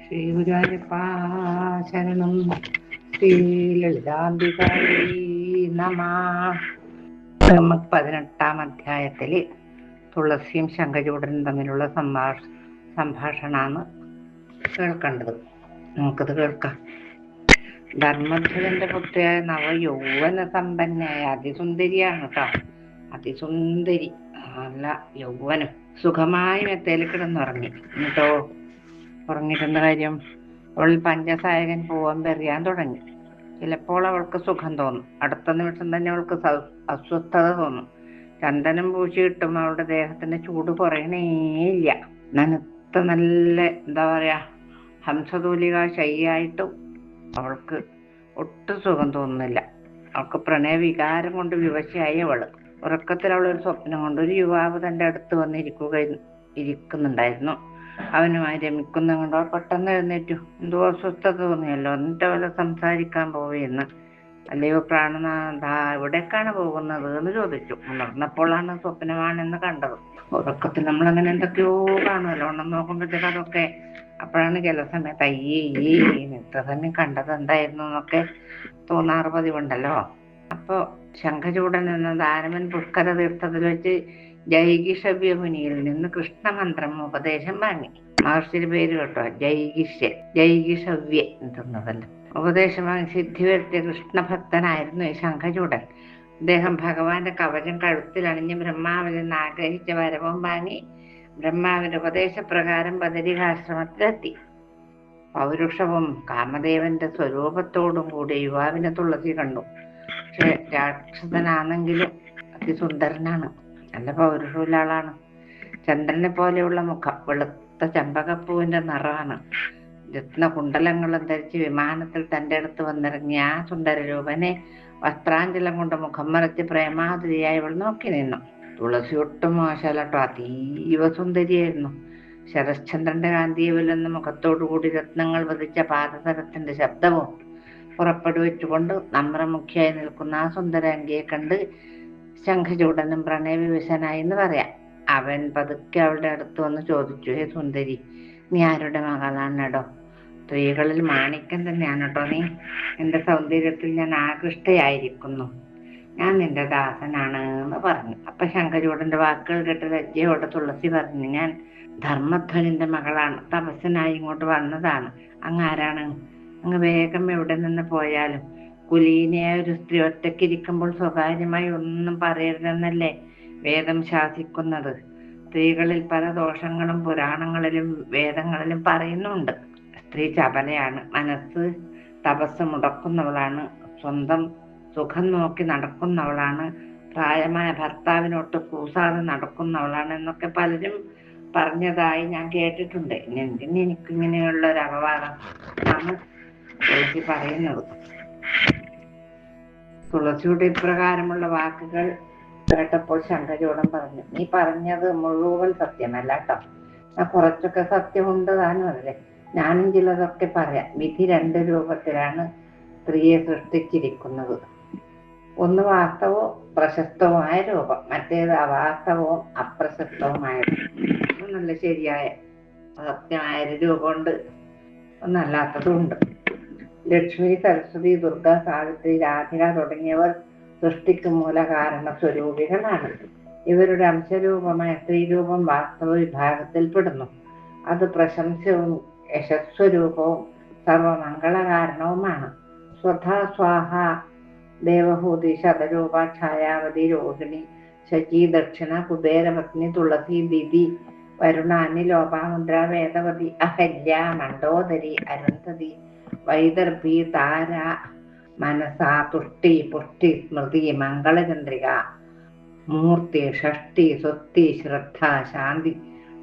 ശ്രീ ഗുരുവായൂരപ്പാ ശരണം. ശ്രീ ലളിതാംബികായി നമ. 18-ാം അധ്യായത്തില് തുളസിയും ശംഖചൂഡനും തമ്മിലുള്ള സംഭാഷണമാണ് കേൾക്കേണ്ടത്. നമുക്കത് കേൾക്കാം. ധർമ്മധ്വജന്റെ പുത്രിയായ നവയൗവന സമ്പന്നയായ അതിസുന്ദരിയാണ് കേട്ടോ. അതിസുന്ദരി, നല്ല യൗവനം. സുഖമായി മെത്തേൽ കിടന്നുറങ്ങി. എന്നിട്ടോ ഉറങ്ങിയിട്ടെന്ത കാര്യം? അവളിൽ പഞ്ചസായകൻ പൂവൻ പെറിയാൻ തുടങ്ങി. ചിലപ്പോൾ അവൾക്ക് സുഖം തോന്നും, അടുത്ത നിമിഷം തന്നെ അവൾക്ക് അസ്വസ്ഥത തോന്നും. ചന്ദനം പൂശിയിട്ടും അവളുടെ ദേഹത്തിന്റെ ചൂട് കുറയണേയില്ല. നനുത്ത നല്ല എന്താ പറയാ ഹംസതൂലിക ശൈയായിട്ടും അവൾക്ക് ഒട്ടും സുഖം തോന്നുന്നില്ല. അവൾക്ക് പ്രണയവികാരം കൊണ്ട് വിവശയായി അവള്. ഉറക്കത്തിൽ അവളൊരു സ്വപ്നം കൊണ്ട് ഒരു യുവാവ് തന്റെ അടുത്ത് ഇരിക്കുന്നുണ്ടായിരുന്നു. അവനുമായി രമിക്കുന്ന കണ്ടോ പെട്ടെന്ന് എഴുന്നേറ്റു. എന്തോ അസ്വസ്ഥത തോന്നിയല്ലോ. എന്നിട്ട് അവളെ സംസാരിക്കാൻ പോവുകയെന്ന്. അല്ലയോ പ്രാണനാഥ, എവിടേക്കാണ് പോകുന്നത് എന്ന് ചോദിച്ചു. ഉണർന്നപ്പോഴാണ് സ്വപ്നമാണെന്ന് കണ്ടത്. ഉറക്കത്തിൽ നമ്മൾ അങ്ങനെ എന്തൊക്കെയോ കാണുമല്ലോ. ഉണർന്ന് നോക്കുമ്പോഴത്തേക്ക് അതൊക്കെ അപ്പോഴാണ് ചില സമയത്ത് അയ്യേ ഇത്ര സമയം കണ്ടത് എന്തായിരുന്നു എന്നൊക്കെ തോന്നാറ് പതിവുണ്ടല്ലോ. അപ്പോ ശംഖചൂഡൻ എന്ന ദാനവൻ പുഷ്കര തീർത്ഥത്തിൽ വെച്ച് ജൈഗിഷവ്യമുനിയിൽ നിന്ന് കൃഷ്ണമന്ത്രം ഉപദേശം വാങ്ങി. മഹർഷിയുടെ പേര് കേട്ടോ, ജൈഗിഷവ്യ എന്തെന്നതല്ലോ. ഉപദേശം വാങ്ങി സിദ്ധി വരുത്തിയ കൃഷ്ണഭക്തനായിരുന്നു ഈ ശംഖചൂഡൻ. അദ്ദേഹം ഭഗവാന്റെ കവചം കഴുത്തിൽ അണിഞ്ഞ് ബ്രഹ്മാവിൽ നിന്ന് ആഗ്രഹിച്ച വരവും വാങ്ങി ബ്രഹ്മാവിന്റെ ഉപദേശപ്രകാരം ബദരികാശ്രമത്തിലെത്തി. പൗരുഷവും കാമദേവന്റെ സ്വരൂപത്തോടും കൂടി യുവാവിനെ തുളസി കണ്ടു. പക്ഷെ രാക്ഷസനാണെങ്കിലും അതിസുന്ദരനാണ്, നല്ല പൗരുഷമുള്ള ആളാണ്. ചന്ദ്രനെ പോലെയുള്ള മുഖം, വെളുത്ത ചമ്പകപ്പൂവിന്റെ നിറമാണ്. രത്നകുണ്ടലങ്ങളും ധരിച്ച് വിമാനത്തിൽ തന്റെ അടുത്ത് വന്നിറങ്ങിയ ആ സുന്ദരരൂപനെ വസ്ത്രാഞ്ചലം കൊണ്ട് മുഖം മറച്ച് പ്രേമാതുരിയായി അവൾ നോക്കി നിന്നു. തുളസി ഒട്ടും മോശമല്ലട്ടോ, അതീവ സുന്ദരിയായിരുന്നു. ശരശ്ചന്ദ്രന്റെ കാന്തിയെ വെല്ലുന്ന മുഖത്തോടുകൂടി രത്നങ്ങൾ പതിച്ച പാദസരത്തിന്റെ ശബ്ദവും പുറപ്പെടുവിച്ചുകൊണ്ട് നമ്രമുഖിയായി നിൽക്കുന്ന ആ സുന്ദരാംഗിയെ കണ്ട് ശംഖചൂഡനും പ്രണയവിവശനായി എന്ന് പറയാം. അവൻ പതുക്കെ അവളുടെ അടുത്ത് വന്ന് ചോദിച്ചു, ഹേ സുന്ദരി, നീ ആരുടെ മകളാണെടോ? സ്ത്രീകളിൽ മാണിക്യം തന്നെയാണ് കേട്ടോ നീ. എന്റെ സൗന്ദര്യത്തിൽ ഞാൻ ആകൃഷ്ടയായിരിക്കുന്നു. ഞാൻ നിന്റെ ദാസനാണ് എന്ന് പറഞ്ഞു. അപ്പൊ ശംഖചൂഡന്റെ വാക്കുകൾ കേട്ട് ലജ്ജയോടെ തുളസി പറഞ്ഞു, ഞാൻ ധർമ്മധ്വജന്റെ മകളാണ്, തപസ്സിനായി ഇങ്ങോട്ട് വന്നതാണ്. അങ്ങ് ആരാണ്? അങ്ങ് വേഗം എവിടെ നിന്ന് പോയാലും കുലീനയായ ഒരു സ്ത്രീ ഒറ്റയ്ക്കിരിക്കുമ്പോൾ സ്വകാര്യമായി ഒന്നും പറയരുതെന്നല്ലേ വേദം ശാസിക്കുന്നത്. സ്ത്രീകളിൽ പല ദോഷങ്ങളും പുരാണങ്ങളിലും വേദങ്ങളിലും പറയുന്നുണ്ട്. സ്ത്രീ ചപലയാണ്, മനസ്സ് തപസ് മുടക്കുന്നവളാണ്, സ്വന്തം സുഖം നോക്കി നടക്കുന്നവളാണ്, പ്രായമായ ഭർത്താവിനോട്ട് കൂസാതെ നടക്കുന്നവളാണ് എന്നൊക്കെ പലരും പറഞ്ഞതായി ഞാൻ കേട്ടിട്ടുണ്ട്. എന്തിന് എനിക്കിങ്ങനെയുള്ള ഒരു അപവാദം ആണ് തുളസി പറയുന്നത്. തുളസിയുടെ ഇപ്രകാരമുള്ള വാക്കുകൾ കേട്ടപ്പോൾ ശംഖചൂഡൻ പറഞ്ഞു, നീ പറഞ്ഞത് മുഴുവൻ സത്യമല്ല കേട്ടോ. കുറച്ചൊക്കെ സത്യമുണ്ട് താനും അതിലെ. ഞാനും ചിലതൊക്കെ പറയാം. വിധി 2 രൂപത്തിലാണ് സ്ത്രീയെ സൃഷ്ടിച്ചിരിക്കുന്നത്. ഒന്ന് വാസ്തവവും പ്രശസ്തവുമായ രൂപം, മറ്റേത് അവാസ്തവവും അപ്രശസ്തവുമായത്. നല്ല ശരിയായ സത്യമായ രൂപമുണ്ട്, ഒന്നല്ലാത്തതുണ്ട്. ലക്ഷ്മി, സരസ്വതി, ദുർഗ, സാവിത്രി, രാധിക തുടങ്ങിയവർ സൃഷ്ടിക്ക് മൂലകാരണ സ്വരൂപികളാണ്. ഇവരുടെ അംശരൂപമായ സ്ത്രീരൂപം വാസ്തവ വിഭാഗത്തിൽപ്പെടുന്നു. അത് പ്രശംസവും യശസ്വരൂപവും സർവമംഗളകാരണവുമാണ്. സ്വധാ സ്വാഹ ദേവഹൂതി, ശതരൂപ, ഛായാവതി, രോഹിണി, ശചി, ദക്ഷിണ, കുബേരപത്നി, തുളസി, ദിതി, വരുണാനി, ലോപാമുദ്ര, വേദവതി, അഹല്യ, മണ്ഡോദരി, അരുന്ധതി, വൈദർഭി, താര, മനസ, തുഷ്ടി, പുഷ്ടി, സ്മൃതി, മംഗളചന്ദ്രിക, മൂർത്തി, ഷഷ്ടി, സ്വസ്തി, ശ്രദ്ധ, ശാന്തി,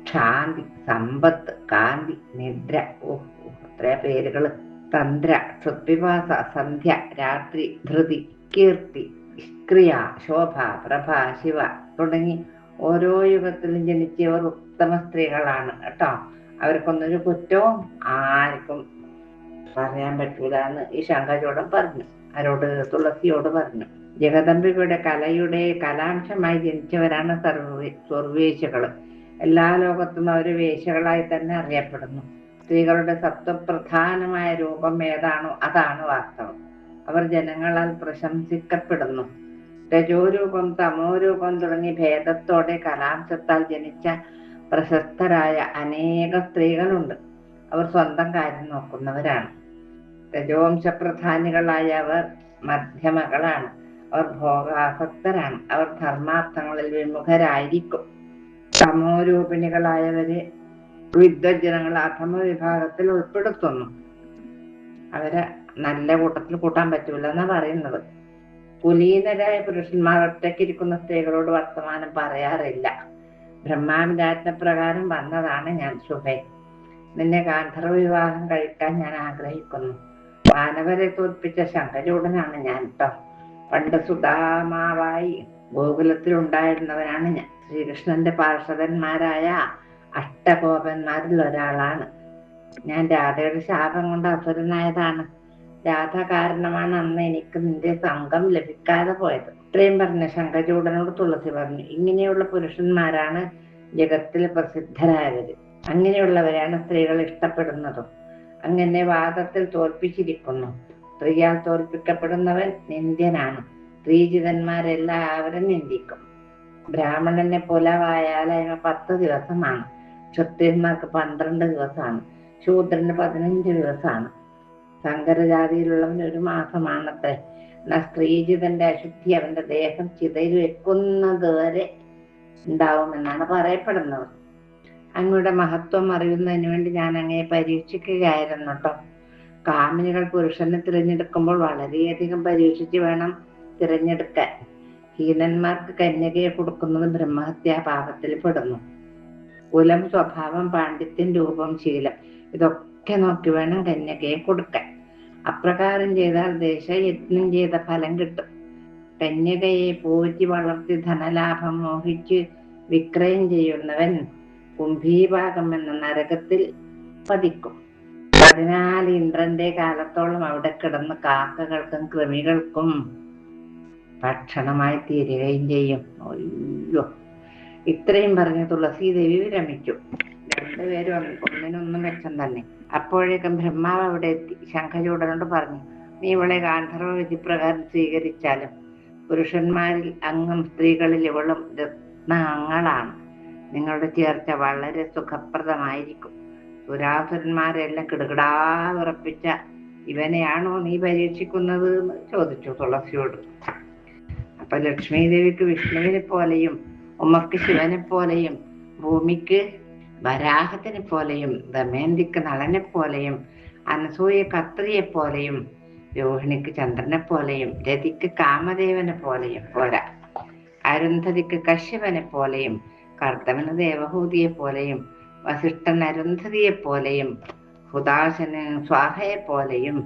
ക്ഷാന്തി, സമ്പത്ത്, കാന്തി, നിദ്ര, എത്ര പേരുകള്, തന്ത്ര, ക്ഷുദ്വിവാസ, സന്ധ്യ, രാത്രി, ധൃതി, കീർത്തി, ക്രിയ, ശോഭ, പ്രഭ, ശിവ തുടങ്ങി ഓരോ യുഗത്തിലും ജനിച്ചവർ ഉത്തമ സ്ത്രീകളാണ് കേട്ടോ. അവർക്കൊന്നൊരു കുറ്റവും ആർക്കും പറയാൻ പറ്റൂല എന്ന് ഈ ശംഖചൂഡൻ പറഞ്ഞു. ആരോട്? തുളസിയോട് പറഞ്ഞു. ജഗദംബികയുടെ കലയുടെ കലാംശമായി ജനിച്ചവരാണ് സർവേശ്യകള്. എല്ലാ ലോകത്തും അവര് വേശ്യകളായി തന്നെ അറിയപ്പെടുന്നു. സ്ത്രീകളുടെ സത്വപ്രധാനമായ രൂപം ഏതാണോ അതാണ് വാസ്തവം. അവർ ജനങ്ങളാൽ പ്രശംസിക്കപ്പെടുന്നു. രജോരൂപം, തമോരൂപം തുടങ്ങി ഭേദത്തോടെ കലാംശത്താൽ ജനിച്ച പ്രശസ്തരായ അനേക സ്ത്രീകളുണ്ട്. അവർ സ്വന്തം കാര്യം നോക്കുന്നവരാണ്. രജോവംശപ്രധാനികളായ അവർ മധ്യമകളാണ്. അവർ ഭോഗാസക്തരാണ്. അവർ ധർമാർത്ഥങ്ങളിൽ വിമുഖരായിരിക്കും. തമോരൂപിണികളായവരെ വിദ്വജ്ജനങ്ങൾ അധമ വിഭാഗത്തിൽ ഉൾപ്പെടുത്തുന്നു. അവരെ നല്ല കൂട്ടത്തിൽ കൂട്ടാൻ പറ്റൂല എന്നാ പറയുന്നത്. കുലീനരായ പുരുഷന്മാർ ഒറ്റയ്ക്കിരിക്കുന്ന സ്ത്രീകളോട് വർത്തമാനം പറയാറില്ല. ബ്രഹ്മാവിന്റെ ആജ്ഞപ്രകാരം വന്നതാണ് ഞാൻ ശുഭേ. നിന്നെ ഗാന്ധർവ വിവാഹം കഴിക്കാൻ ഞാൻ ആഗ്രഹിക്കുന്നു. മാനവരെ തോൽപ്പിച്ച ശങ്കചൂടനാണ് ഞാൻ ട്ടോ. പണ്ട് സുധാമാവായി ഗോകുലത്തിൽ ഉണ്ടായിരുന്നവനാണ് ഞാൻ. ശ്രീകൃഷ്ണന്റെ പാർഷദന്മാരായ അഷ്ടകോപന്മാരിൽ ഒരാളാണ് ഞാൻ. രാധയുടെ ശാപം കൊണ്ട് അസുരനായതാണ്. രാധ കാരണമാണ് അന്ന് എനിക്ക് നിന്റെ സംഘം ലഭിക്കാതെ പോയത്. ഇത്രയും പറഞ്ഞ ശങ്കചൂടനോട് തുളസി പറഞ്ഞു, ഇങ്ങനെയുള്ള പുരുഷന്മാരാണ് ജഗത്തിൽ പ്രസിദ്ധരായവര്. അങ്ങനെയുള്ളവരാണ് സ്ത്രീകൾ ഇഷ്ടപ്പെടുന്നതും. അങ്ങനെ വാദത്തിൽ തോൽപ്പിച്ചിരിക്കുന്നു. സ്ത്രീയാൽ തോൽപ്പിക്കപ്പെടുന്നവൻ നിന്ദ്യനാണ്. സ്ത്രീജിതന്മാരെല്ലാവരും നിന്ദിക്കും. ബ്രാഹ്മണനെ പുലവായാൽ അതിന് 10 ദിവസമാണ്. ക്ഷത്രിയന്മാർക്ക് 12 ദിവസമാണ്. ശൂദ്രന് 15 ദിവസമാണ്. സങ്കരജാതിയിലുള്ളവൻ 1 മാസമാണത്രേ. എന്നാൽ സ്ത്രീജിതന്റെ അശുദ്ധി അവന്റെ ദേഹം ചിതയിൽ വെക്കുന്നത് വരെ ഉണ്ടാവുമെന്നാണ് പറയപ്പെടുന്നത്. അങ്ങയുടെ മഹത്വം അറിയുന്നതിന് വേണ്ടി ഞാൻ അങ്ങയെ പരീക്ഷിക്കുകയായിരുന്നു കേട്ടോ. കാമിനികൾ പുരുഷനെ തിരഞ്ഞെടുക്കുമ്പോൾ വളരെയധികം പരീക്ഷിച്ച് വേണം തിരഞ്ഞെടുക്കാൻ. ഹീനന്മാർക്ക് കന്യകയെ കൊടുക്കുന്നത് ബ്രഹ്മഹത്യാ പാപത്തിൽ പെടുന്നു. കുലം, സ്വഭാവം, പാണ്ഡിത്യം, രൂപം, ശീലം ഇതൊക്കെ നോക്കി വേണം കന്യകയെ കൊടുക്കാൻ. അപ്രകാരം ചെയ്താൽ ദേശയജ്ഞം ചെയ്ത ഫലം കിട്ടും. കന്യകയെ പോറ്റി വളർത്തി ധനലാഭം മോഹിച്ച് വിക്രയം ചെയ്യുന്നവൻ കുംഭീഭാഗം എന്ന നരകത്തിൽ പതിക്കും. 14 ഇന്ദ്രന്റെ കാലത്തോളം അവിടെ കിടന്ന് കാക്കകൾക്കും കൃമികൾക്കും ഭക്ഷണമായി തീരുകയും ചെയ്യും. അയ്യോ! ഇത്രയും പറഞ്ഞ് തുളസീദേവി വിരമിച്ചു. രണ്ടുപേരും ഒന്നിനൊന്നും മെച്ചം തന്നെ. അപ്പോഴേക്കും ബ്രഹ്മാവ് അവിടെ എത്തി. ശംഖചൂടനോട് പറഞ്ഞു, നീ ഇവളെ ഗാന്ധർവ വിധിപ്രകാരം സ്വീകരിച്ചാലും പുരുഷന്മാരിൽ അങ്ങും സ്ത്രീകളിൽ ഇവളും രത്നാങ്ങളാണ്. നിങ്ങളുടെ ചേർച്ച വളരെ സുഖപ്രദമായിരിക്കും. സുരാസുരന്മാരെല്ലാം കിടുകിടാ വിറപ്പിച്ച ഇവനെയാണോ നീ പരീക്ഷിക്കുന്നത് എന്ന് ചോദിച്ചു തുളസിയോട്. അപ്പൊ ലക്ഷ്മി ദേവിക്ക് വിഷ്ണുവിനെ പോലെയും, ഉമ്മക്ക് ശിവനെ പോലെയും, ഭൂമിക്ക് വരാഹത്തിനെ പോലെയും, ദമയന്തിക്ക് നളനെ പോലെയും, അനസൂയക്ക് അത്രിയെ പോലെയും, രോഹിണിക്ക് ചന്ദ്രനെ പോലെയും, രതിക്ക് കാമദേവനെ പോലെയും പോരാ, അരുന്ധതിക്ക് കശ്യപനെ പോലെയും, കർത്തവന് ദേവഹൂതിയെ പോലെയും, വസിഷ്ഠൻ അരുന്ധതിയെ പോലെയും, ഹുദാശന് സ്വാഹയെ പോലെയും,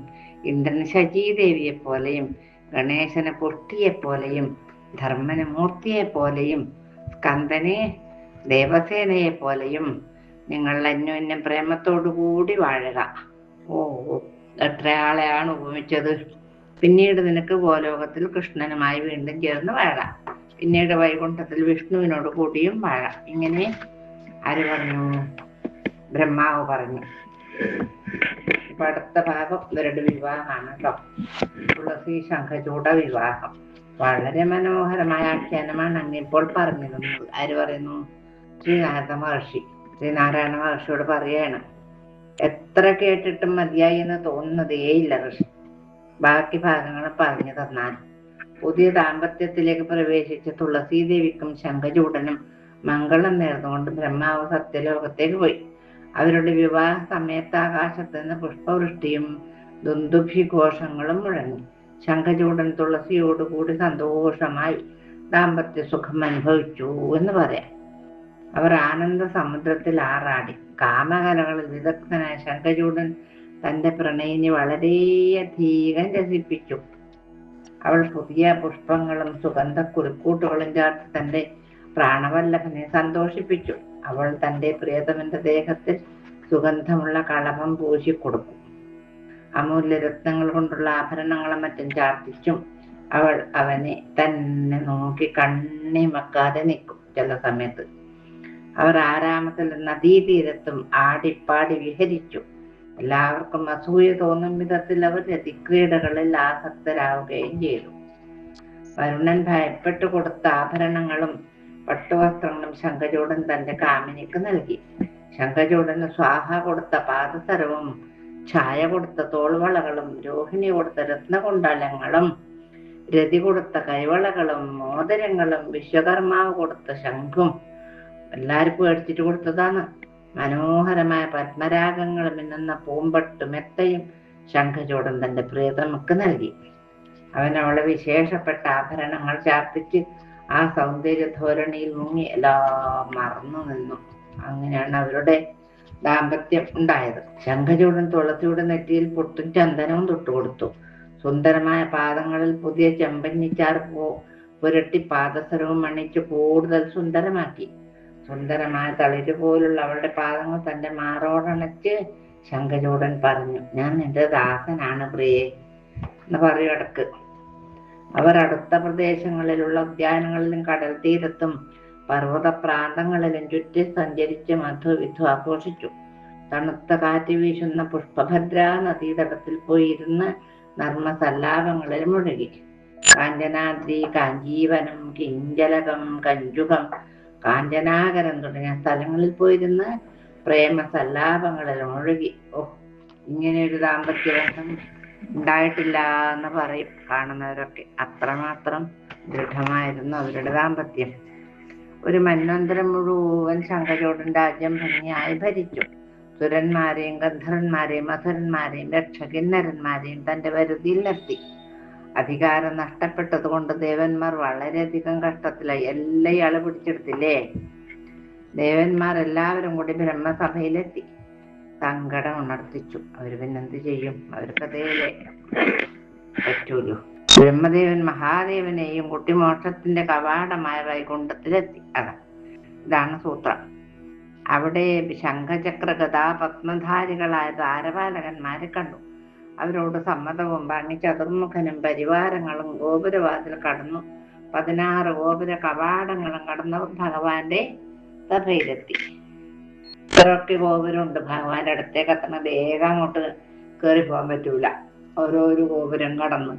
ഇന്ദ്രന് ശചീദേവിയെ പോലെയും, ഗണേശന് പുഷ്ടിയെ പോലെയും, ധർമ്മന് മൂർത്തിയെ പോലെയും, സ്കന്ദനെ ദേവസേനയെ പോലെയും നിങ്ങൾ അന്യോന്യം പ്രേമത്തോടുകൂടി വാഴുക. ഓ, എത്രയാളെയാണ് ഉപമിച്ചത്. പിന്നീട് നിനക്ക് ഗോലോകത്തിൽ കൃഷ്ണനുമായി വീണ്ടും ചേർന്ന് വാഴാം. പിന്നീട് വൈകുണ്ഠത്തിൽ വിഷ്ണുവിനോട് കൂടിയും വാഴാം. ഇങ്ങനെ ആര് പറഞ്ഞു? ബ്രഹ്മാവ് പറഞ്ഞു. ഇപ്പൊ അടുത്ത ഭാഗം ഇവരുടെ വിവാഹമാണ് കേട്ടോ. തുളസി ശംഖചൂഡ വിവാഹം. വളരെ മനോഹരമായ ആഖ്യാനമാണ് അങ്ങിപ്പോൾ പറഞ്ഞിരുന്നത്. ആര് പറയുന്നു? ശ്രീനാരദ മഹർഷി. ശ്രീനാരായണ മഹർഷിയോട് പറയാണ്, എത്ര കേട്ടിട്ടും മതിയായി എന്ന് തോന്നുന്നതേയില്ല ഋഷി. ബാക്കി ഭാഗങ്ങൾ പറഞ്ഞു തന്നാൽ. പുതിയ ദാമ്പത്യത്തിലേക്ക് പ്രവേശിച്ച തുളസീദേവിക്കും ശംഖചൂഡനും മംഗളം നേർന്നുകൊണ്ട് ബ്രഹ്മാവ് സത്യലോകത്തേക്ക് പോയി. അവരുടെ വിവാഹ സമയത്ത് ആകാശത്ത് നിന്ന് പുഷ്പവൃഷ്ടിയും ദുന്ദുഭി ഘോഷങ്ങളും മുഴങ്ങി. ശംഖചൂഡൻ തുളസിയോടുകൂടി സന്തോഷമായി ദാമ്പത്യ സുഖം അനുഭവിച്ചു എന്ന് പറയാം. അവർ ആനന്ദ സമുദ്രത്തിൽ ആറാടി. കാമകലകളിൽ വിദഗ്ധനായ ശംഖചൂഡൻ തന്റെ പ്രണയിനി വളരെയധികം രസിപ്പിച്ചു. അവൾ പുതിയ പുഷ്പങ്ങളും സുഗന്ധ കുറിക്കൂട്ടുകളും ചേർത്ത് തന്റെ പ്രാണവല്ലഭനെ സന്തോഷിപ്പിച്ചു. അവൾ തന്റെ പ്രിയതമന്റെ ദേഹത്തിൽ സുഗന്ധമുള്ള കളഭം പൂശിക്കൊടുക്കും. അമൂല്യ രത്നങ്ങൾ കൊണ്ടുള്ള ആഭരണങ്ങളും മറ്റും ചാർത്തിച്ചും അവൾ അവനെ തന്നെ നോക്കി കണ്ണിമക്കാതെ നിൽക്കും. ചില സമയത്ത് അവർ ആരാമത്തിൽ നദീതീരത്തും ആടിപ്പാടി വിഹരിച്ചു. എല്ലാവർക്കും അസൂയ തോന്നും വിധത്തിൽ അവർ രതിക്രീഡകളിൽ ആസക്തരാവുകയും ചെയ്തു. വരുണൻ ഭയപ്പെട്ടു കൊടുത്ത ആഭരണങ്ങളും പട്ടുവസ്ത്രങ്ങളും ശംഖചൂഡൻ തന്റെ കാമിനിക്ക് നൽകി. ശംഖചൂഡന് സ്വാഹ കൊടുത്ത പാദസരവും ഛായ കൊടുത്ത തോൾവളകളും രോഹിണി കൊടുത്ത രത്നകുണ്ടലങ്ങളും രതി കൊടുത്ത കൈവളകളും മോതിരങ്ങളും വിശ്വകർമാവ് കൊടുത്ത ശംഖും എല്ലാവർക്കും മേടിച്ചിട്ട് കൊടുത്തതാണ്. മനോഹരമായ പത്മരാഗങ്ങൾ മിന്നുന്ന പൂമ്പട്ട് മെത്തയും ശംഖചൂഡൻ തന്റെ പ്രിയതമക്ക് നൽകി. അവൻ അവളെ വിശേഷപ്പെട്ട ആഭരണങ്ങൾ ചാർത്തിച്ച് ആ സൗന്ദര്യ ധോരണിയിൽ മുങ്ങി എല്ലാം മറന്നു നിന്നു. അങ്ങനെയാണ് അവരുടെ ദാമ്പത്യം ഉണ്ടായത്. ശംഖചൂഡൻ തുളസിയുടെ നെറ്റിയിൽ പൊട്ടും ചന്ദനവും തൊട്ടുകൊടുത്തു. സുന്ദരമായ പാദങ്ങളിൽ പുതിയ ചെമ്പഞ്ഞിച്ചാർ പുരട്ടി പാദസരവും അണിച്ച് കൂടുതൽ സുന്ദരമാക്കി. സുന്ദരമായ തളിര് പോലുള്ള അവളുടെ പാദങ്ങൾ തന്റെ മാറോടണച്ച് ശംഖചൂഡൻ പറഞ്ഞു, ഞാൻ നിന്റെ ദാസനാണ് പ്രിയേ എന്ന് പറയടക്ക്. അവർ അടുത്ത പ്രദേശങ്ങളിലുള്ള ഉദ്യാനങ്ങളിലും കടൽ തീരത്തും പർവ്വത പ്രാന്തങ്ങളിലും ചുറ്റി സഞ്ചരിച്ച് മധുവിധു ആഘോഷിച്ചു. തണുത്ത കാറ്റ് വീശുന്ന പുഷ്പഭദ്ര നദീതടത്തിൽ പോയിരുന്ന് നർമ്മസല്ലാപങ്ങളിൽ മുഴുകി. കാഞ്ചനാദ്രി, കാഞ്ചീവനം, കിഞ്ചലകം, കഞ്ചുകം, കാഞ്ചനാകരം തുടങ്ങിയ സ്ഥലങ്ങളിൽ പോയിരുന്ന് പ്രേമസല്ലാപങ്ങളിൽ മുഴുകി. ഇങ്ങനെയൊരു ദാമ്പത്യ ബന്ധം ഉണ്ടായിട്ടില്ല എന്ന് പറയും കാണുന്നവരൊക്കെ. അത്രമാത്രം ദൃഢമായിരുന്നു അവരുടെ ദാമ്പത്യം. ഒരു മന്വന്തരം മുഴുവൻ ശംഖചൂഡൻ രാജ്യം ഭംഗിയായി ഭരിച്ചു. സുരന്മാരെയും ഗന്ധർവന്മാരെയും അസുരന്മാരെയും രക്ഷകിന്നരന്മാരെയും തന്റെ വരുതിയിൽ നിർത്തി. അധികാരം നഷ്ടപ്പെട്ടത് കൊണ്ട് ദേവന്മാർ വളരെയധികം കഷ്ടത്തിലായി. എല്ലാം ഇയാള് പിടിച്ചെടുത്തില്ലേ. ദേവന്മാർ എല്ലാവരും കൂടി ബ്രഹ്മസഭയിലെത്തി. സങ്കടം ഉണർത്തിച്ചു. അവര് പിന്നെന്ത് ചെയ്യും? അവർക്കതേലെ പറ്റൂലൂ. ബ്രഹ്മദേവൻ മഹാദേവനെയും കുട്ടി മോക്ഷത്തിന്റെ കവാടമായ വൈകുണ്ഠത്തിലെത്തി. ഇതാണ് സൂത്രം. അവിടെ ശംഖചക്ര ഗദാ പത്മധാരികളായ ദ്വാരപാലകന്മാരെ കണ്ടു. അവരോട് സമ്മതവും വാങ്ങി ചതുർമുഖനും പരിവാരങ്ങളും ഗോപുരവാതിൽ കടന്നു. 16 ഗോപുര കവാടങ്ങളും കടന്നവർ ഭഗവാന്റെ സഭയിലെത്തി. ഇത്രയൊക്കെ ഗോപുരമുണ്ട്. ഭഗവാന്റെ അടുത്തേക്ക് എത്തണ വേഗം അങ്ങോട്ട് കയറി പോകാൻ പറ്റൂല. ഓരോരോ ഗോപുരം കടന്നു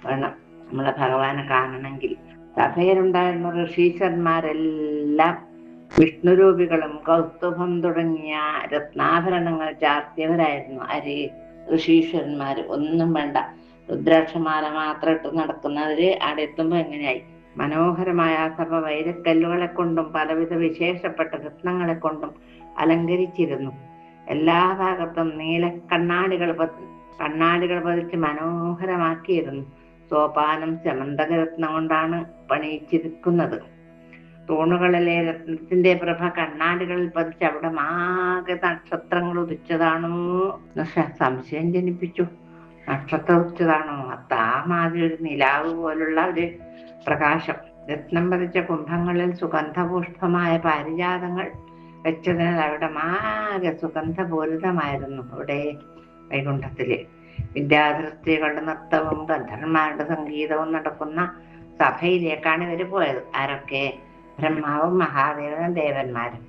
വേണം നമ്മളെ ഭഗവാനെ കാണണമെങ്കിൽ. സഭയിലുണ്ടായിരുന്ന ഋഷീശ്വരന്മാരെല്ലാം വിഷ്ണുരൂപികളും കൗസ്തുഭം തുടങ്ങിയ രത്നാഭരണങ്ങൾ ചാർത്തിയവരായിരുന്നു. ഋഷീശ്വരന്മാര് ഒന്നും വേണ്ട, രുദ്രാക്ഷമാല മാത്രം ഇട്ട് നടക്കുന്നവര് അവിടെ എത്തുമ്പോ എങ്ങനെയായി? മനോഹരമായ ആ സഭ വൈരക്കല്ലുകളെ കൊണ്ടും പലവിധ വിശേഷപ്പെട്ട രത്നങ്ങളെ കൊണ്ടും അലങ്കരിച്ചിരുന്നു. എല്ലാ ഭാഗത്തും നീല കണ്ണാടികൾ പതിച്ച് മനോഹരമാക്കിയിരുന്നു. സോപാനം ചെമന്തക രത്നം കൊണ്ടാണ് പണിയിച്ചിരിക്കുന്നത്. തൂണുകളിലെ രത്നത്തിന്റെ പ്രഭ കണ്ണാടികളിൽ പതിച്ച് അവിടെ ആകെ നക്ഷത്രങ്ങൾ ഉദിച്ചതാണോ സംശയം ജനിപ്പിച്ചു. നക്ഷത്രം ഉദിച്ചതാണോ? മാതിരി ഒരു നിലാവ് പോലുള്ള ഒരു പ്രകാശം. രത്നം പതിച്ച കുംഭങ്ങളിൽ സുഗന്ധപുഷ്പമായ പാരിജാതങ്ങൾ വെച്ചതിനാൽ അവിടെ ആകെ സുഗന്ധപൂരിതമായിരുന്നു. അവിടെ വൈകുണ്ഠത്തില് വിദ്യാധൃഷ്ടികളുടെ നൃത്തവും ഗന്ധർവന്മാരുടെ സംഗീതവും നടക്കുന്ന സഭയിലേക്കാണ് ഇവര് പോയത്. ആരൊക്കെ? ബ്രഹ്മാവും മഹാദേവനും ദേവന്മാരും.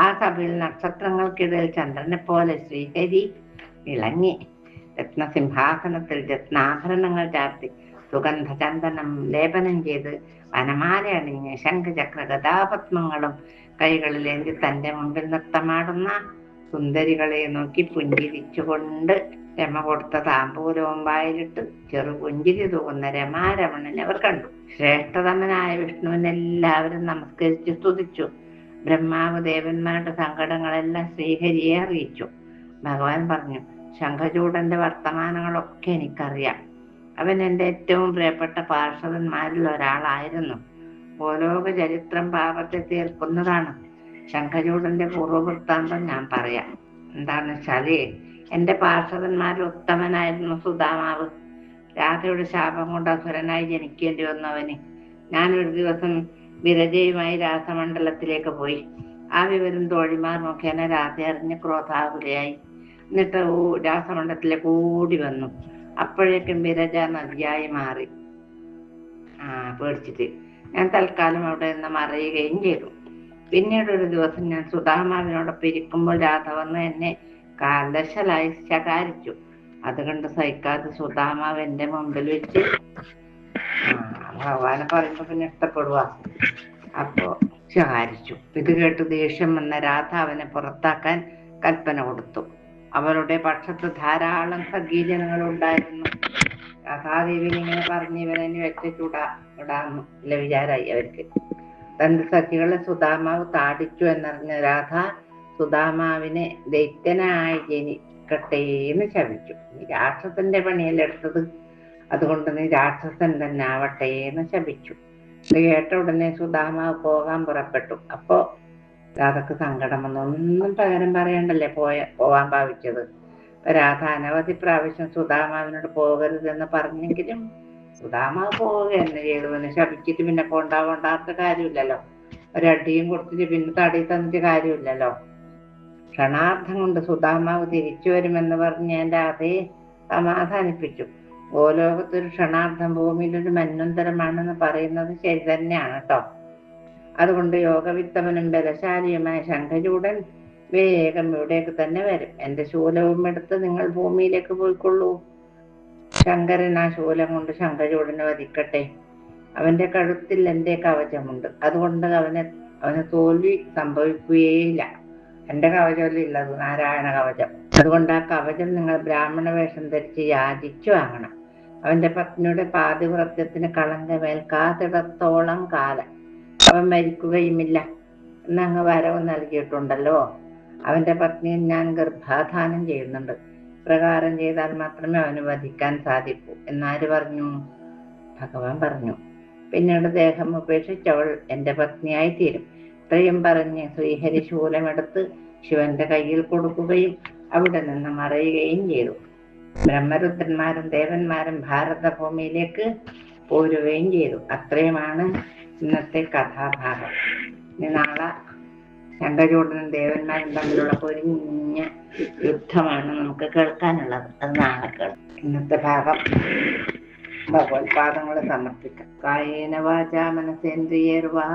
ആ സഭയിൽ നക്ഷത്രങ്ങൾക്കിടയിൽ ചന്ദ്രനെ പോലെ ശ്രീഹരി ഇളങ്ങി. രത്നസിംഹാസനത്തിൽ രത്നാഭരണങ്ങൾ ചാർത്തി സുഗന്ധചന്ദനം ലേപനം ചെയ്ത് വനമാല അണിഞ്ഞ് ശംഖചക്ര ഗദാപത്മങ്ങളും കൈകളിലേന്തി തന്റെ മുമ്പിൽ നൃത്തമാടുന്ന സുന്ദരികളെ നോക്കി പുഞ്ചിരിച്ചുകൊണ്ട് രമ കൊടുത്ത താമ്പൂലവും വായിലിട്ട് ചെറു പുഞ്ചിരി തൂകുന്ന രമാരമണനെ അവർ കണ്ടു. ശ്രേഷ്ഠതമനായ വിഷ്ണുവിനെല്ലാവരും നമസ്കരിച്ച് സ്തുതിച്ചു. ബ്രഹ്മാവ് ദേവന്മാരുടെ സങ്കടങ്ങളെല്ലാം ശ്രീഹരിയെ അറിയിച്ചു. ഭഗവാൻ പറഞ്ഞു, ശംഖചൂഡന്റെ വർത്തമാനങ്ങളൊക്കെ എനിക്കറിയാം. അവൻ എൻ്റെ ഏറ്റവും പ്രിയപ്പെട്ട പാർഷദന്മാരിൽ ഒരാളായിരുന്നു. ഭൂലോക ചരിത്രം പാപത്തെ തീർക്കുന്നതാണ്. ശംഖചൂഡന്റെ പൂർവവൃത്താന്തം ഞാൻ പറയാം. എന്താണെന്ന് വെച്ചാല്, എന്റെ പാർഷദന്മാരിൽ ഉത്തമനായിരുന്നു സുദാമാവ്. രാധയുടെ ശാപം കൊണ്ട് അസുരനായി ജനിക്കേണ്ടി വന്നു അവന്. ഞാനൊരു ദിവസം വിരജയുമായി രാസമണ്ഡലത്തിലേക്ക് പോയി. ആ വിവരം തോഴിമാർ മുഖേന രാധ അറിഞ്ഞ് ക്രോധാകുലയായി. എന്നിട്ട് രാസമണ്ഡലത്തിലേക്ക് ഓടി വന്നു. അപ്പോഴേക്കും വിരജ നദിയായി മാറി. പേടിച്ചിട്ട് ഞാൻ തൽക്കാലം അവിടെ നിന്ന് മറയുകയും ചെയ്തു. പിന്നീട് ഒരു ദിവസം ഞാൻ സുധാമാവിനോടൊപ്പം ഇരിക്കുമ്പോൾ രാധ വന്ന് എന്നെ കാലശലായി ശകാരിച്ചു. അത് കണ്ട് സഹിക്കാതെ സുധാമാവ് എന്റെ മുമ്പിൽ വെച്ച് ഭഗവാനെ പറയുമ്പോ പിന്നെ ഇഷ്ടപ്പെടുക. അപ്പോ ശകാരിച്ചു. ഇത് കേട്ട് ദേഷ്യം വന്ന രാധ അവനെ പുറത്താക്കാൻ കൽപ്പന കൊടുത്തു. അവരുടെ പക്ഷത്ത് ധാരാളം സഖീജനങ്ങൾ ഉണ്ടായിരുന്നു. രാധാദേവി ഇങ്ങനെ പറഞ്ഞ് ഇവനെ വെച്ച് ഇടാന്ന് ഇല്ല വിചാരായി അവർക്ക്. തന്റെ സഖികളെ സുധാമാവ് താടിച്ചു എന്നറിഞ്ഞ രാധ സുധാമാവിനെ ദൈത്യനായി ജനിക്കട്ടെ എന്ന് ശപിച്ചു. നീ രാക്ഷസന്റെ പണിയല്ലേ എടുത്തത്, അതുകൊണ്ട് നീ രാക്ഷസൻ തന്നെ ആവട്ടെ എന്ന് ശപിച്ചു. ഇത് കേട്ട ഉടനെ സുധാമാവ് പോകാൻ പുറപ്പെട്ടു. അപ്പോ രാധക്ക് സങ്കടം വന്നു. ഒന്നും പകരം പറയണ്ടല്ലേ പോവാൻ ഭാവിച്ചത്. രാധ അനവധി പ്രാവശ്യം സുധാമാവിനോട് പോകരുതെന്ന് പറഞ്ഞെങ്കിലും സുധാമാവ് പോവുക തന്നെ ചെയ്തു. പിന്നെ ശപിച്ചിട്ട് പിന്നെ പോണ്ടാത്ത കാര്യമില്ലല്ലോ. ഒരടിയും കൊടുത്തിട്ട് പിന്നെ തടി തന്നിട്ട് കാര്യമില്ലല്ലോ. ക്ഷണാർത്ഥം കൊണ്ട് സുധാമാവ് തിരിച്ചു വരുമെന്ന് പറഞ്ഞ് ഞാൻ രാധയെ സമാധാനിപ്പിച്ചു. ഗോലോകത്തൊരു ക്ഷണാർത്ഥം ഭൂമിയിലൊരു മന്വന്തരമാണെന്ന് പറയുന്നത് ശരി തന്നെയാണ് കേട്ടോ. അതുകൊണ്ട് യോഗവിത്തമനും ബലശാലിയുമായ ശംഖചൂടൻ വേഗം ഇവിടേക്ക് തന്നെ വരും. എന്റെ ശൂലവും എടുത്ത് നിങ്ങൾ ഭൂമിയിലേക്ക് പോയിക്കൊള്ളൂ. ശങ്കരൻ ആ ശൂലം കൊണ്ട് ശംഖചൂടനെ വധിക്കട്ടെ. അവന്റെ കഴുത്തിൽ എന്റെ കവചമുണ്ട്. അതുകൊണ്ട് അവന് തോൽവി സംഭവിക്കുകയില്ല. എന്റെ കവചമല്ലേ ഉള്ളത്, നാരായണ കവചം. അതുകൊണ്ട് ആ കവചം നിങ്ങൾ ബ്രാഹ്മണ വേഷം ധരിച്ച് യാചിച്ചു വാങ്ങണം. അവന്റെ പത്നിയുടെ പാതിവ്രത്യത്തിന് കളങ്കമേൽക്കാത്തിടത്തോളം കാലം അവൻ മരിക്കുകയുമില്ല എന്നങ്ങ് വരവ് നൽകിയിട്ടുണ്ടല്ലോ. അവന്റെ പത്നിയെ ഞാൻ ഗർഭാധാനം ചെയ്യുന്നുണ്ട്. പ്രകാരം ചെയ്താൽ മാത്രമേ അവന് വധിക്കാൻ സാധിക്കൂ എന്നാര് പറഞ്ഞു? ഭഗവാൻ പറഞ്ഞു. പിന്നീട് ദേഹം ഉപേക്ഷിച്ചവൾ എന്റെ പത്നിയായി തീരും. ഇത്രയും പറഞ്ഞ് ശ്രീഹരി ശൂലമെടുത്ത് ശിവന്റെ കയ്യിൽ കൊടുക്കുകയും അവിടെ നിന്ന് മറയുകയും ചെയ്തു. ബ്രഹ്മരുദ്രന്മാരും ദേവന്മാരും ഭാരതഭൂമിയിലേക്ക് പോരുകയും ചെയ്തു. അത്രയുമാണ് ഇന്നത്തെ കഥാഭാഗം. ഇനി നാളെ ശങ്കചൂടനും ദേവന്മാരും തമ്മിലുള്ള പൊരിഞ്ഞ യുദ്ധമാണ് നമുക്ക് കേൾക്കാനുള്ളത്. അത് നാളെ കേൾക്കാം. ഇന്നത്തെ ഭാഗം ഭഗവത്പാദങ്ങൾ സമർപ്പിക്കാം. കായേന വാചാ മനസേന്ദ്രിയേർവാ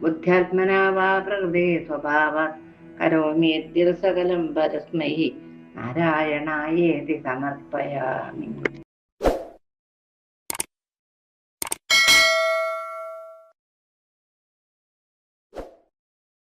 ബുദ്ധ്യാത്മനാ വാ പ്രകൃതേ സ്വഭാവാത് കരോമി യദ്യത് സകലം പരസ്മൈ നാരായണായേതി സമർപ്പയാമി.